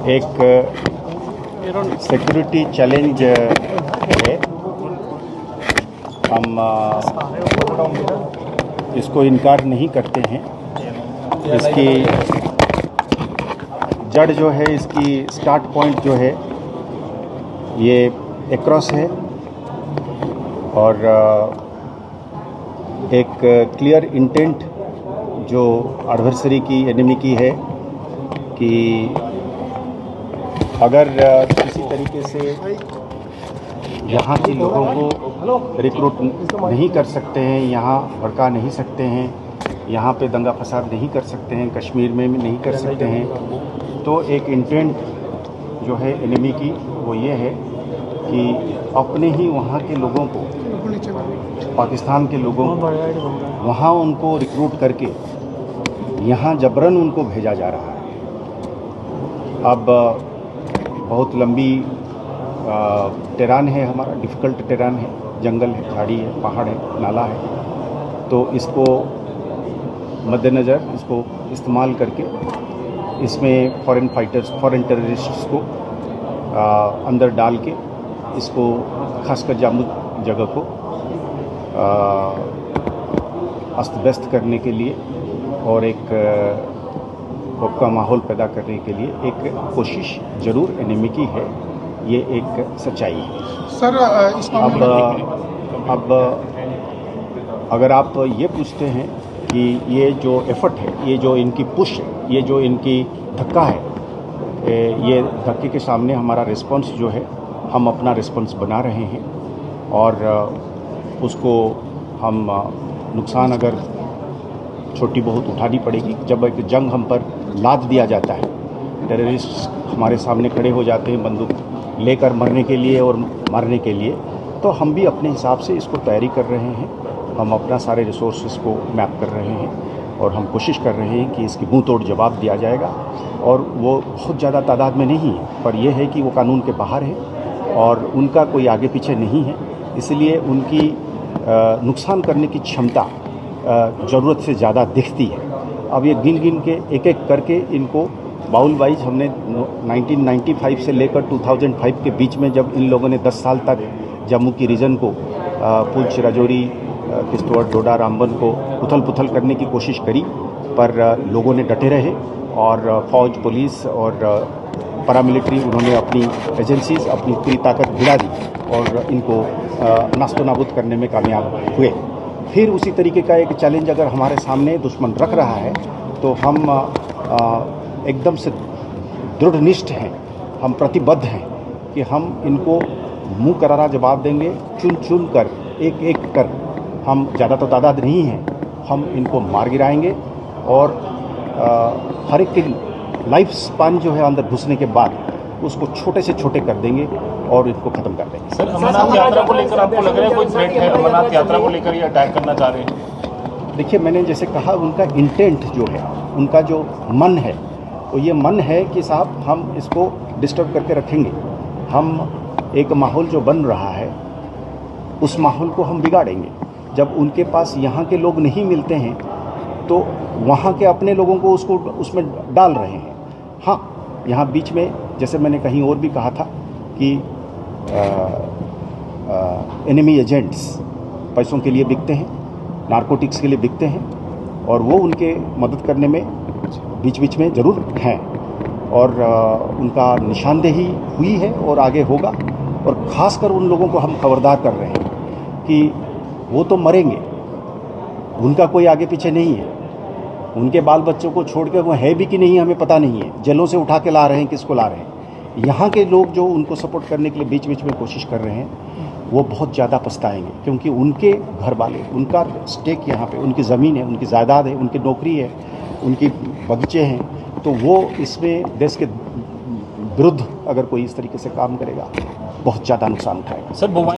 एक security challenge है। हम इसको इनकार नहीं करते हैं। इसकी जड़ जो है, इसकी स्टार्ट पॉइंट जो है ये एक्रॉस है और एक क्लियर इंटेंट जो एडवर्सरी की, एनिमी की है कि अगर किसी तरीके से यहाँ के लोगों को रिक्रूट नहीं कर सकते हैं, यहाँ भड़का नहीं सकते हैं, यहाँ पे दंगा फसाद नहीं कर सकते हैं, कश्मीर में भी नहीं कर सकते हैं, तो एक इंटेंट जो है एनिमी की वो ये है कि अपने ही वहाँ के लोगों को, पाकिस्तान के लोगों को वहाँ उनको रिक्रूट करके यहाँ जबरन उनको भेजा जा रहा है। अब बहुत लंबी टेरान है, हमारा डिफ़िकल्ट टेरान है, जंगल है, झाड़ी है, पहाड़ है, नाला है, तो इसको मद्देनज़र इसको इस्तेमाल करके इसमें फॉरेन फाइटर्स, फॉरेन टेररिस्ट्स को अंदर डाल के इसको खासकर जम्मू जगह को अस्त व्यस्त करने के लिए और एक खौफ का माहौल पैदा करने के लिए एक कोशिश जरूर एनिमी की है। ये एक सच्चाई है सर। अब अगर आप ये पूछते हैं कि ये जो एफर्ट है, ये जो इनकी पुश है, ये जो इनकी धक्का है, ये धक्के के सामने हमारा रिस्पांस जो है, हम अपना रिस्पांस बना रहे हैं और उसको हम नुकसान अगर छोटी बहुत उठानी पड़ेगी। जब एक जंग हम पर लाद दिया जाता है, टेररिस्ट हमारे सामने खड़े हो जाते हैं बंदूक लेकर मरने के लिए और मारने के लिए, तो हम भी अपने हिसाब से इसको तैयारी कर रहे हैं। हम अपना सारे रिसोर्सेज को मैप कर रहे हैं और हम कोशिश कर रहे हैं कि इसकी मुंह तोड़ जवाब दिया जाएगा। और वो बहुत ज़्यादा तादाद में नहीं है, पर यह है कि वो कानून के बाहर है और उनका कोई आगे पीछे नहीं है, इसलिए उनकी नुकसान करने की क्षमता ज़रूरत से ज़्यादा दिखती है। अब ये गिन गिन के एक एक करके इनको बाउल वाइज हमने 1995 से लेकर 2005 के बीच में, जब इन लोगों ने 10 साल तक जम्मू की रीजन को पुंछ, राजौरी, किश्तवाड़, डोडा, रामबन को उथल पुथल करने की कोशिश करी, पर लोगों ने डटे रहे और फौज, पुलिस और पैरामिलिट्री, उन्होंने अपनी एजेंसीज अपनी पूरी ताकत भिड़ा दी और इनको नास्तो नाबूद करने में कामयाब हुए। फिर उसी तरीके का एक चैलेंज अगर हमारे सामने दुश्मन रख रहा है तो हम एकदम से दृढ़निष्ठ हैं, हम प्रतिबद्ध हैं कि हम इनको मुंह करारा जवाब देंगे। चुन चुन कर, एक एक कर, हम ज़्यादा तो तादाद नहीं हैं, हम इनको मार गिराएंगे और हर एक की लाइफ स्पान जो है अंदर घुसने के बाद उसको छोटे से छोटे कर देंगे और इनको ख़त्म कर देंगे। सर, अमरनाथ यात्रा को लेकर आपको लग रहा है कोई थ्रेट है? अमरनाथ यात्रा को लेकर ये अटैक करना चाह रहे हैं? देखिए, मैंने जैसे कहा, उनका इंटेंट जो है, उनका जो मन है, तो ये मन है कि साहब हम इसको डिस्टर्ब करके रखेंगे। हम एक माहौल जो बन रहा है उस माहौल को हम बिगाड़ेंगे। जब उनके पास यहाँ के लोग नहीं मिलते हैं तो वहाँ के अपने लोगों को उसमें डाल रहे हैं। हाँ, यहाँ बीच में जैसे मैंने कहीं और भी कहा था कि एनिमी एजेंट्स पैसों के लिए बिकते हैं, नारकोटिक्स के लिए बिकते हैं और वो उनके मदद करने में बीच बीच में ज़रूर हैं और उनका निशानदेही हुई है और आगे होगा। और ख़ासकर उन लोगों को हम खबरदार कर रहे हैं कि वो तो मरेंगे, उनका कोई आगे पीछे नहीं है, उनके बाल बच्चों को छोड़ के वो है भी कि नहीं हमें पता नहीं है, जेलों से उठा के ला रहे हैं, किसको ला रहे हैं। यहाँ के लोग जो उनको सपोर्ट करने के लिए बीच बीच में कोशिश कर रहे हैं वो बहुत ज़्यादा पछताएंगे, क्योंकि उनके घर वाले, उनका स्टेक यहाँ पे, उनकी ज़मीन है, उनकी जायदाद है, उनकी नौकरी है, उनकी बगीचे हैं, तो वो इसमें देश के विरुद्ध अगर कोई इस तरीके से काम करेगा बहुत ज़्यादा नुकसान उठाएगा। सर,